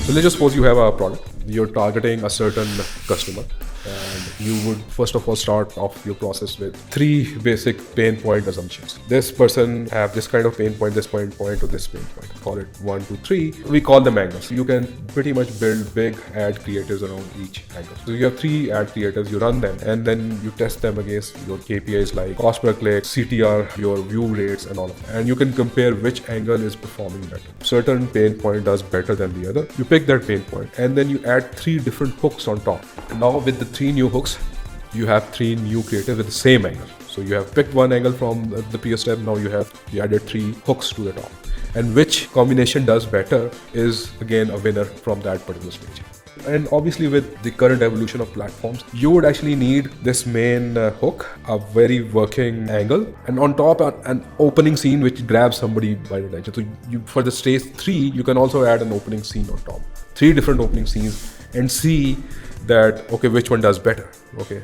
So let's just suppose you have a product, you're targeting a certain customer, and you would first of all start off your process with 3 basic pain point assumptions. This person have this kind of pain point, this pain point, or this pain point. Call it 1, 2, 3. We call them angles. You can pretty much build big ad creatives around each angle. So you have 3 ad creatives, you run them, and then you test them against your KPIs like cost per click, CTR, your view rates, and all of that. And you can compare which angle is performing better. Certain pain point does better than the other. You pick that pain point, and then you add 3 different hooks on top. Now with the 3 new hooks, you have 3 new creatives with the same angle. So you have picked one angle from the previous step. Now you added 3 hooks to the top. And which combination does better is again a winner from that particular stage. And obviously with the current evolution of platforms, you would actually need this main hook, a very working angle, and on top an opening scene which grabs somebody by the attention. So you, for the stage 3, you can also add an opening scene on top. 3 different opening scenes and see that, okay, which one does better. Okay.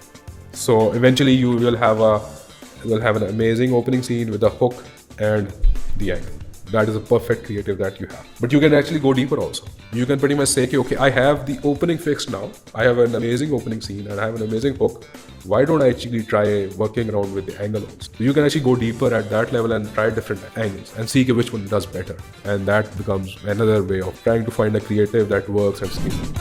So eventually you will have an amazing opening scene with a hook and the angle. That is a perfect creative that you have. But you can actually go deeper also. You can pretty much say, okay, I have the opening fixed now. I have an amazing opening scene and I have an amazing hook. Why don't I actually try working around with the angle also? So you can actually go deeper at that level and try different angles and see which one does better. And that becomes another way of trying to find a creative that works and scales.